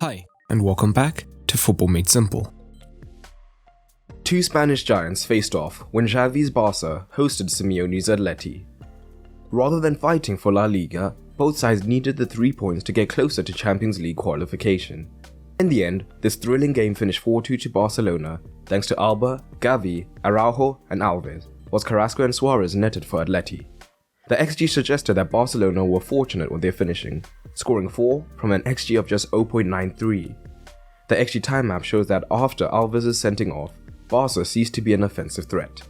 Hi, and welcome back to Football Made Simple. Two Spanish giants faced off when Xavi's Barca hosted Simeone's Atleti. Rather than fighting for La Liga, both sides needed the 3 points to get closer to Champions League qualification. In the end, this thrilling game finished 4-2 to Barcelona thanks to Alba, Xavi, Araujo and Alves, whilst Carrasco and Suarez netted for Atleti. The XG suggested that Barcelona were fortunate with their finishing, scoring 4 from an XG of just 0.93. The XG time map shows that after Alves' sending off, Barca ceased to be an offensive threat.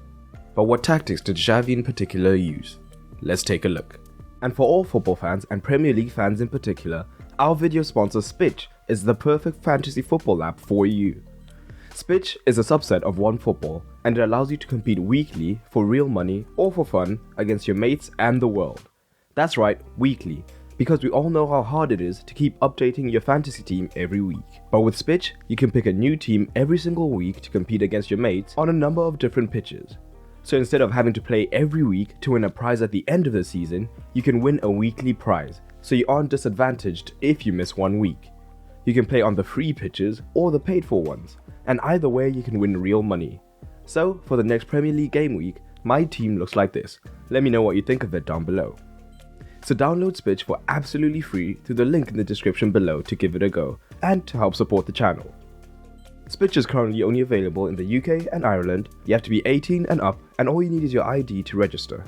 But what tactics did Xavi in particular use? Let's take a look. And for all football fans and Premier League fans in particular, our video sponsor Spitch is the perfect fantasy football app for you. Spitch is a subset of OneFootball, and it allows you to compete weekly for real money or for fun against your mates and the world. That's right, weekly, because we all know how hard it is to keep updating your fantasy team every week. But with Spitch, you can pick a new team every single week to compete against your mates on a number of different pitches. So instead of having to play every week to win a prize at the end of the season, you can win a weekly prize, so you aren't disadvantaged if you miss 1 week. You can play on the free pitches or the paid for ones, and either way you can win real money. So for the next Premier League game week, my team looks like this. Let me know what you think of it down below. So download Spitch for absolutely free through the link in the description below to give it a go and to help support the channel. Spitch is currently only available in the UK and Ireland. You have to be 18 and up, and all you need is your ID to register.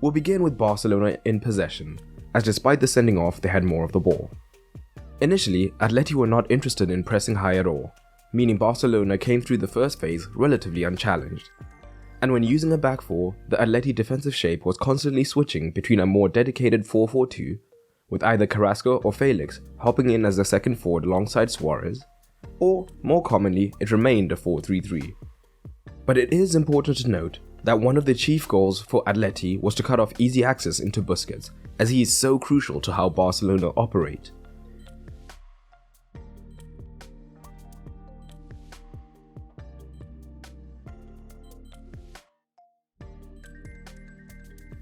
We'll begin with Barcelona in possession, as despite the sending off they had more of the ball. Initially, Atleti were not interested in pressing high at all, meaning Barcelona came through the first phase relatively unchallenged. And when using a back four, the Atleti defensive shape was constantly switching between a more dedicated 4-4-2, with either Carrasco or Felix hopping in as the second forward alongside Suarez, or more commonly it remained a 4-3-3. But it is important to note that one of the chief goals for Atleti was to cut off easy access into Busquets, as he is so crucial to how Barcelona operate.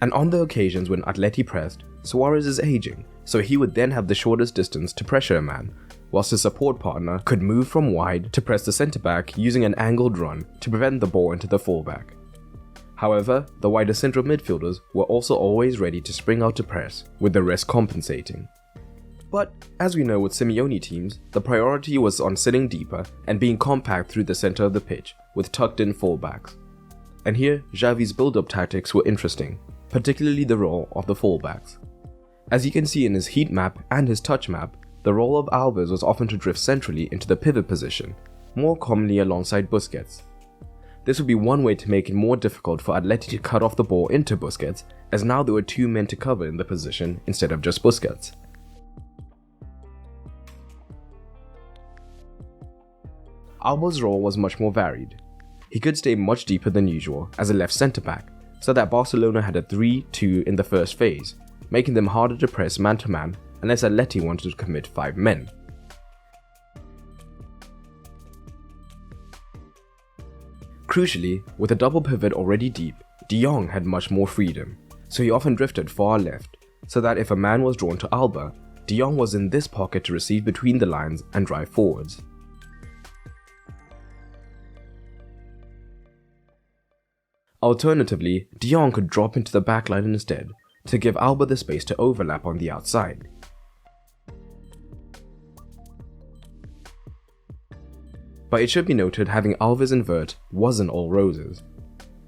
And on the occasions when Atleti pressed, Suarez is aging, so he would then have the shortest distance to pressure a man, whilst his support partner could move from wide to press the centre-back using an angled run to prevent the ball into the full-back. However, the wider central midfielders were also always ready to spring out to press, with the rest compensating. But, as we know with Simeone teams, the priority was on sitting deeper and being compact through the centre of the pitch, with tucked-in full-backs. And here, Xavi's build-up tactics were interesting, particularly the role of the fullbacks. As you can see in his heat map and his touch map, the role of Alves was often to drift centrally into the pivot position, more commonly alongside Busquets. This would be one way to make it more difficult for Atleti to cut off the ball into Busquets, as now there were 2 men to cover in the position instead of just Busquets. Alba's role was much more varied. He could stay much deeper than usual as a left centre-back, so that Barcelona had a 3-2 in the first phase, making them harder to press man-to-man unless Atleti wanted to commit 5 men. Crucially, with a double pivot already deep, De Jong had much more freedom, so he often drifted far left, so that if a man was drawn to Alba, De Jong was in this pocket to receive between the lines and drive forwards. Alternatively, De Jong could drop into the backline instead, to give Alba the space to overlap on the outside. But it should be noted having Alves invert wasn't all roses.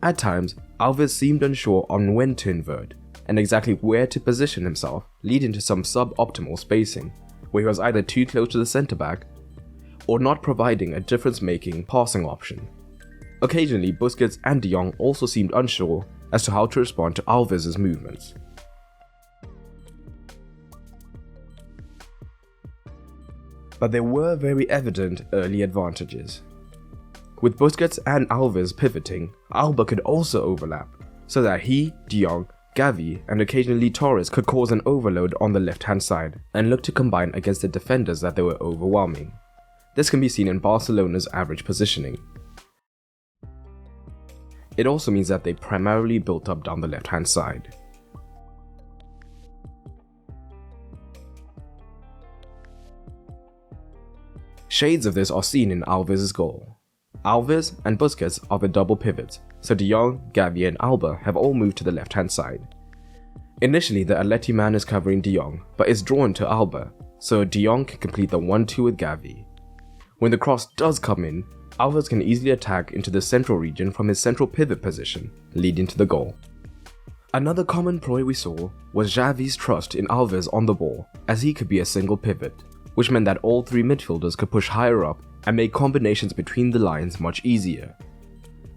At times, Alves seemed unsure on when to invert, and exactly where to position himself, leading to some suboptimal spacing, where he was either too close to the centre-back, or not providing a difference-making passing option. Occasionally, Busquets and De Jong also seemed unsure as to how to respond to Alves' movements. But there were very evident early advantages. With Busquets and Alves pivoting, Alba could also overlap, so that he, De Jong, Xavi and occasionally Torres could cause an overload on the left-hand side and look to combine against the defenders that they were overwhelming. This can be seen in Barcelona's average positioning. It also means that they primarily built up down the left-hand side. Shades of this are seen in Alves' goal. Alves and Busquets are the double pivots, so De Jong, Xavi and Alba have all moved to the left-hand side. Initially, the Atleti man is covering De Jong, but is drawn to Alba, so De Jong can complete the 1-2 with Xavi. When the cross does come in, Alves can easily attack into the central region from his central pivot position, leading to the goal. Another common ploy we saw was Xavi's trust in Alves on the ball, as he could be a single pivot, which meant that all three midfielders could push higher up and make combinations between the lines much easier.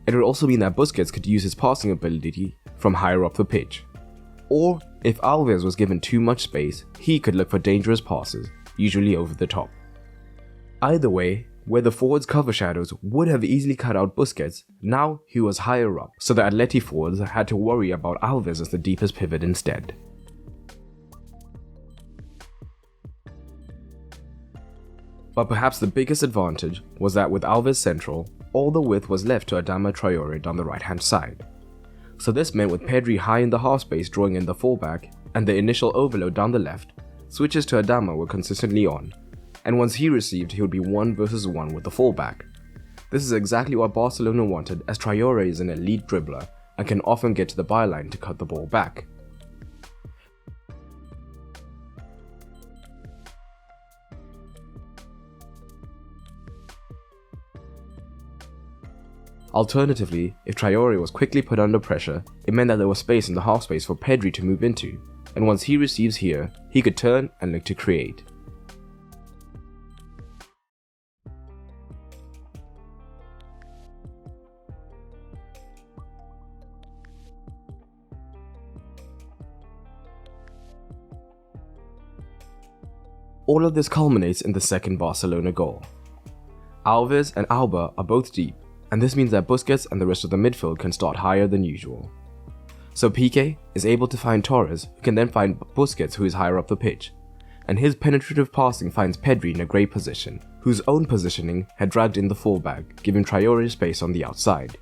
It would also mean that Busquets could use his passing ability from higher up the pitch. Or, if Alves was given too much space, he could look for dangerous passes, usually over the top. Either way, where the forwards' cover shadows would have easily cut out Busquets, now he was higher up, so the Atleti forwards had to worry about Alves as the deepest pivot instead. But perhaps the biggest advantage was that with Alves central, all the width was left to Adama Traore down the right-hand side. So this meant with Pedri high in the half space drawing in the fullback, and the initial overload down the left, switches to Adama were consistently on, and once he received, he would be 1 versus 1 with the fullback. This is exactly what Barcelona wanted, as Traore is an elite dribbler and can often get to the byline to cut the ball back. Alternatively, if Traore was quickly put under pressure, it meant that there was space in the half space for Pedri to move into, and once he receives here, he could turn and look to create. All of this culminates in the second Barcelona goal. Alves and Alba are both deep, and this means that Busquets and the rest of the midfield can start higher than usual. So Piqué is able to find Torres, who can then find Busquets, who is higher up the pitch, and his penetrative passing finds Pedri in a great position, whose own positioning had dragged in the fullback, giving Traore space on the outside.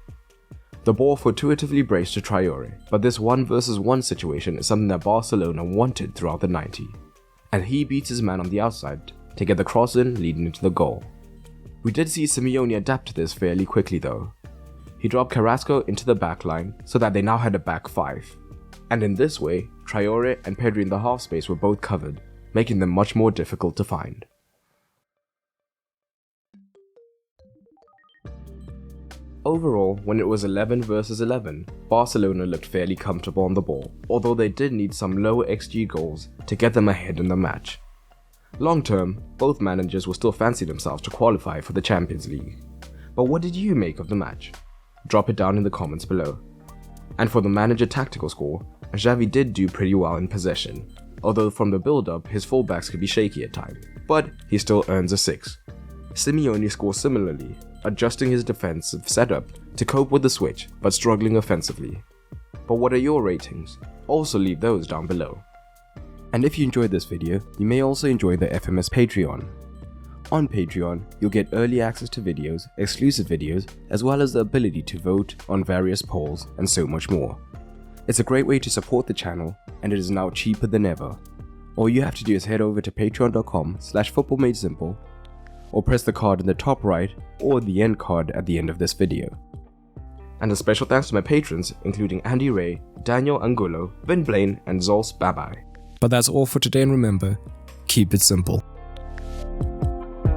The ball fortuitously braced to Traore, but this 1 versus 1 situation is something that Barcelona wanted throughout the 90, and he beats his man on the outside to get the cross in, leading into the goal. We did see Simeone adapt to this fairly quickly though. He dropped Carrasco into the back line so that they now had a back 5. And in this way, Traore and Pedri in the half space were both covered, making them much more difficult to find. Overall, when it was 11 versus 11, Barcelona looked fairly comfortable on the ball, although they did need some lower XG goals to get them ahead in the match. Long term, both managers will still fancy themselves to qualify for the Champions League. But what did you make of the match? Drop it down in the comments below. And for the manager tactical score, Xavi did do pretty well in possession, although from the build-up his fullbacks could be shaky at times, but he still earns a 6. Simeone scores similarly, adjusting his defensive setup to cope with the switch but struggling offensively. But what are your ratings? Also leave those down below. And if you enjoyed this video, you may also enjoy the FMS Patreon. On Patreon, you'll get early access to videos, exclusive videos, as well as the ability to vote on various polls and so much more. It's a great way to support the channel, and it is now cheaper than ever. All you have to do is head over to patreon.com/footballmadesimple, or press the card in the top right or the end card at the end of this video. And a special thanks to my patrons, including Andy Ray, Daniel Angulo, Vin Blaine, and Zols Babai. But that's all for today, and remember, keep it simple.